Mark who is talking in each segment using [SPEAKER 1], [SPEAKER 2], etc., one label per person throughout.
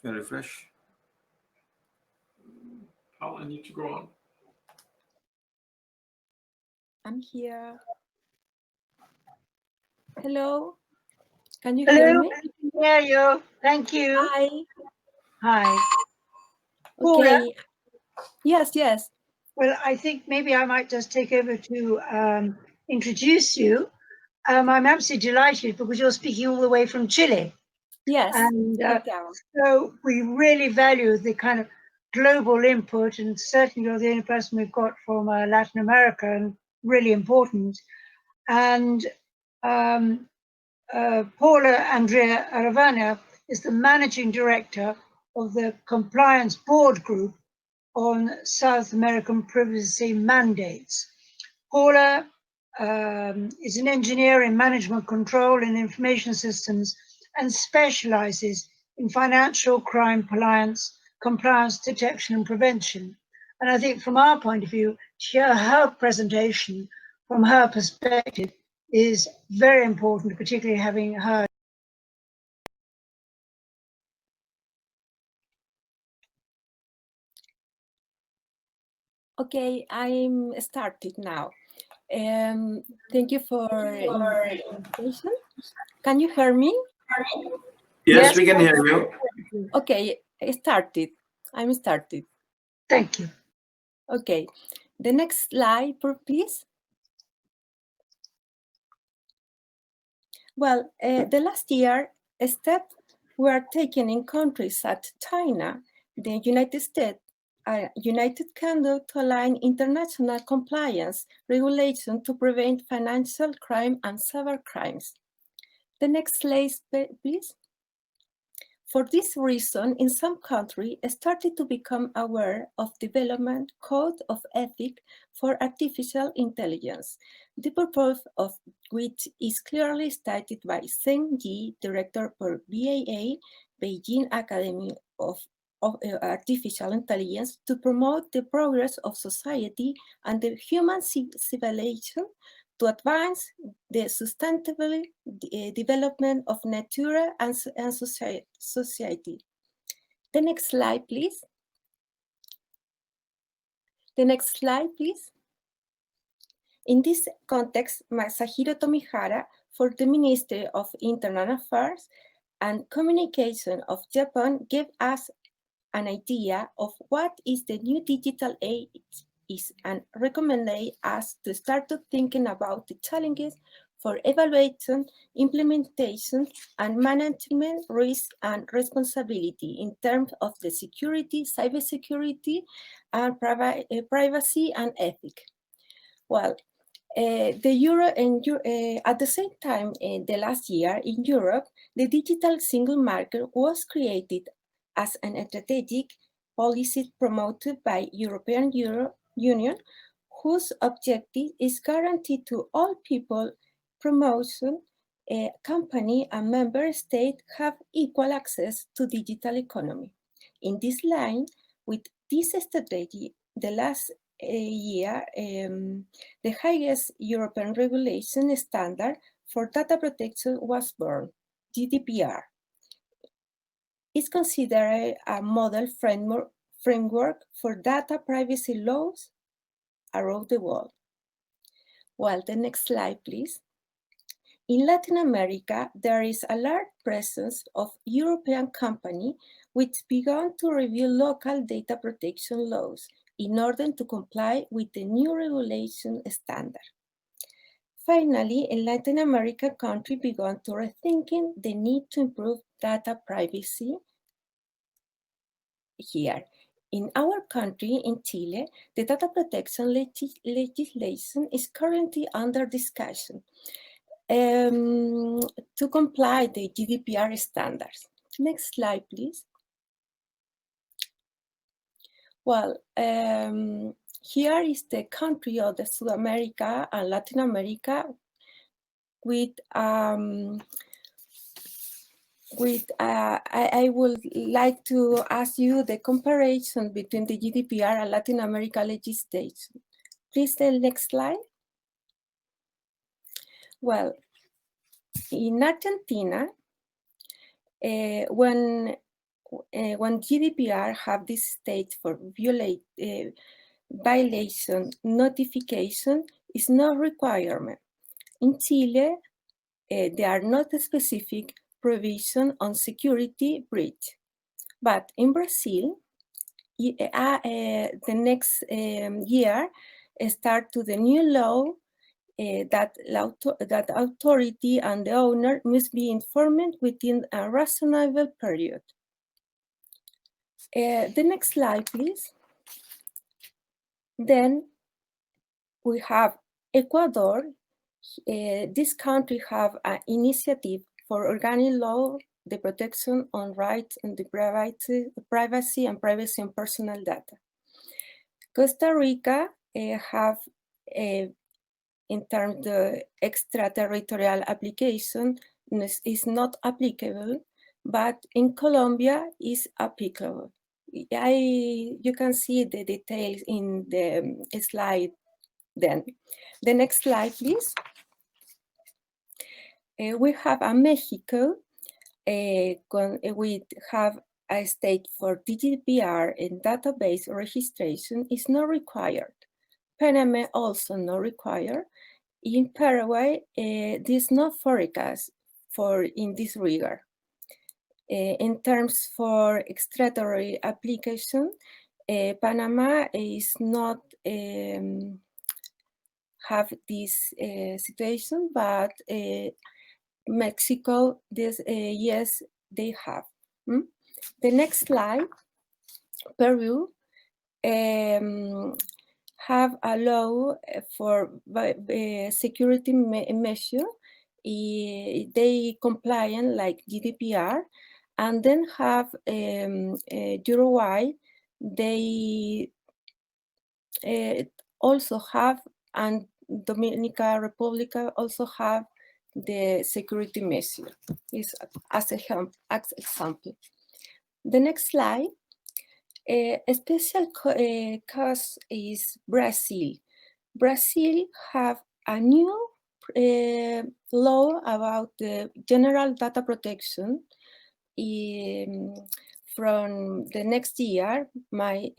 [SPEAKER 1] Can refresh.
[SPEAKER 2] Paula, I need to go on.
[SPEAKER 3] I'm here. Hello. Can you
[SPEAKER 4] Hello,
[SPEAKER 3] hear me?
[SPEAKER 4] I can hear you. Thank you.
[SPEAKER 3] Hi.
[SPEAKER 4] Hi. Paula,
[SPEAKER 3] Okay. Yes, yes.
[SPEAKER 4] well, I think maybe I might just take over to introduce you. I'm absolutely delighted because you're speaking all the way from Chile.
[SPEAKER 3] Yes.
[SPEAKER 4] And
[SPEAKER 3] Santiago.
[SPEAKER 4] so we really value the kind of global input, and certainly you're the only person we've got from Latin America, and really important. And Paula Andrea Aravena is the managing director of the Compliance Board Group on South American Privacy Mandates. Paula is an engineer in management control and information systems and specializes in financial crime compliance detection and prevention. And I think from our point of view, her presentation from her perspective is very important, particularly having heard.
[SPEAKER 3] Okay, I'm started now. Thank you for the invitation. Can you hear me?
[SPEAKER 1] Yes, we can hear you.
[SPEAKER 3] Okay, I started. I'm started.
[SPEAKER 4] Thank you.
[SPEAKER 3] Okay, the next slide, please. Well, the last year, steps were taken in countries such as China, the United States, United Kingdom to align international compliance regulation to prevent financial crime and cybercrimes. The next slide, please. For this reason, in some countries, started to become aware of development code of ethics for artificial intelligence, the purpose of which is clearly stated by Zheng Yi, director for BAA, Beijing Academy of Artificial Intelligence, to promote the progress of society and the human civilization, to advance the sustainable development of nature and society. The next slide, please. The next slide, please. In this context, Masahiro Tomihara, for the Ministry of Internal Affairs and Communication of Japan, gave us an idea of what is the new digital age is and recommended us to start thinking about the challenges for evaluation, implementation, and management risk and responsibility in terms of the security, cybersecurity, and privacy and ethics. Well, at the same time, the last year in Europe, the digital single market was created as an strategic policy promoted by European Union, whose objective is guaranteed to all people promotion, company and member state have equal access to digital economy. In this line, with this strategy, the last year, the highest European regulation standard for data protection was born, GDPR. It's considered a model framework for data privacy laws around the world. Well, the next slide, please. In Latin America, there is a large presence of European companies which began to review local data protection laws in order to comply with the new regulation standard. Finally, in Latin America, countries began to rethinking the need to improve data privacy here. In our country, in Chile, the data protection legislation is currently under discussion to comply the GDPR standards. Next slide, please. Well, here is the country of the South America and Latin America with I would like to ask you the comparison between the GDPR and Latin America legislation. Please, the next slide. Well, in Argentina, when when GDPR have this state for violation notification is no requirement. In Chile, there are not specific provision on security breach, but in Brazil, the next year start to the new law that authority and the owner must be informed within a reasonable period. The next slide, please. Then we have Ecuador. This country have an initiative for organic law, the protection on rights and the privacy and personal data. Costa Rica have, in terms of extraterritorial application, is not applicable, but in Colombia is applicable. You can see the details in the slide then. The next slide, please. We have a Mexico. We have a state for GDPR and database registration is not required. Panama also not required. In Paraguay, there's no forecast for in this regard. In terms for extraterritorial application, Panama is not have this situation, but Mexico, this yes, they have. The next slide, Peru have a law for security measure. They compliant like GDPR, and then have Uruguay. They also have, and Dominica Republic also have the security measure. Is as example. The next slide. A special case is Brazil. Brazil have a new law about the general data protection from the next year, May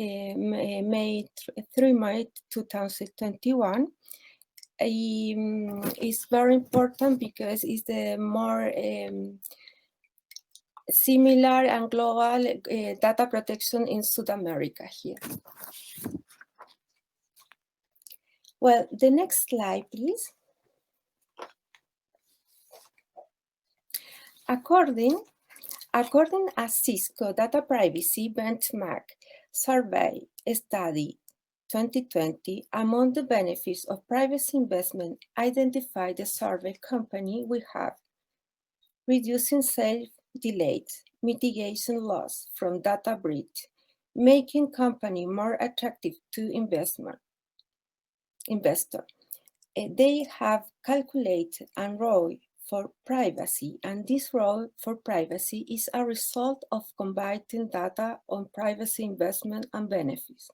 [SPEAKER 3] 2021. Is very important because it's the more similar and global data protection in South America here. Well, the next slide, please. According a Cisco Data Privacy Benchmark Survey Study 2020, among the benefits of privacy investment identified the survey company we have: reducing sales delays, mitigation loss from data breach, making company more attractive to investor. They have calculated a ROI for privacy, and this ROI for privacy is a result of combining data on privacy investment and benefits.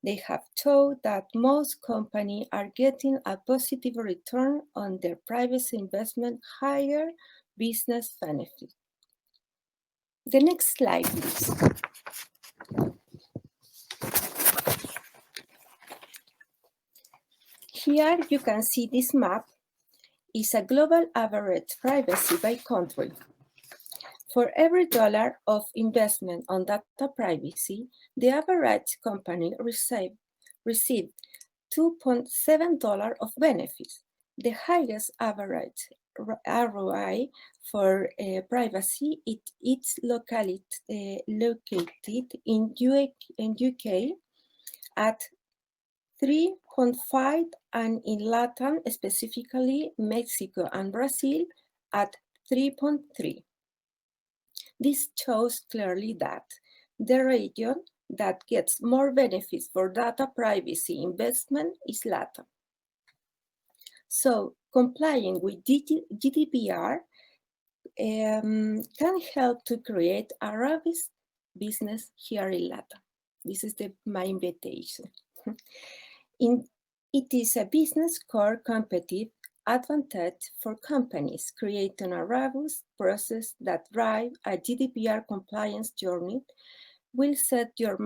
[SPEAKER 3] They have shown that most companies are getting a positive return on their privacy investment, higher business benefits. The next slide, please. Here you can see this map is a global average privacy by country. For every $1 of investment on data privacy, the average company received $2.7 of benefits. The highest average ROI for privacy it's located in UK at 3.5, and in Latin, specifically Mexico and Brazil, at 3.3. This shows clearly that the region that gets more benefits for data privacy investment is Latin. So complying with GDPR can help to create a robust business here in Latin. This is my invitation. It is a business core competitive advantage for companies, creating a robust process that drive a GDPR compliance journey will set your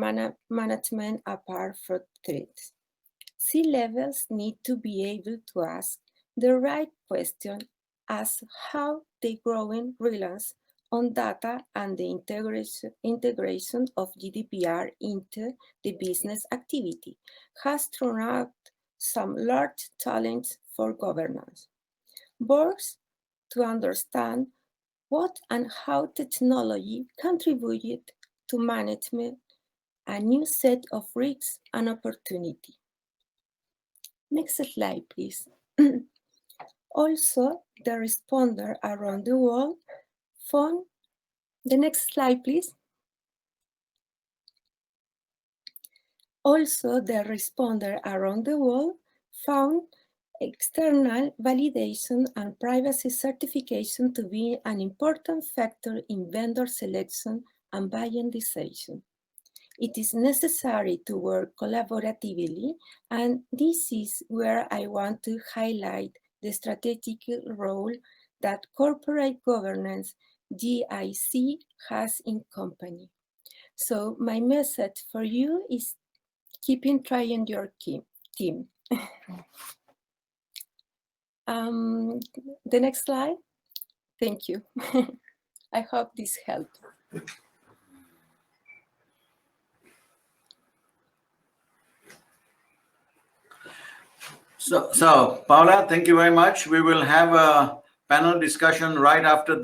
[SPEAKER 3] management apart from threats. C-levels need to be able to ask the right question as how the growing reliance on data and the integration of GDPR into the business activity has thrown out some large challenges for governance. Boards to understand what and how technology contributed to management a new set of risks and opportunity. Next slide, please. Also, the responder around the world found, the next slide, please. Also, the responder around the world found external validation and privacy certification to be an important factor in vendor selection and buying decision. It is necessary to work collaboratively, and this is where I want to highlight the strategic role that corporate governance GIC has in company. So my message for you is keeping trying your team. The next slide. Thank you. I hope this helped.
[SPEAKER 1] So Paula, thank you very much. We will have a panel discussion right after the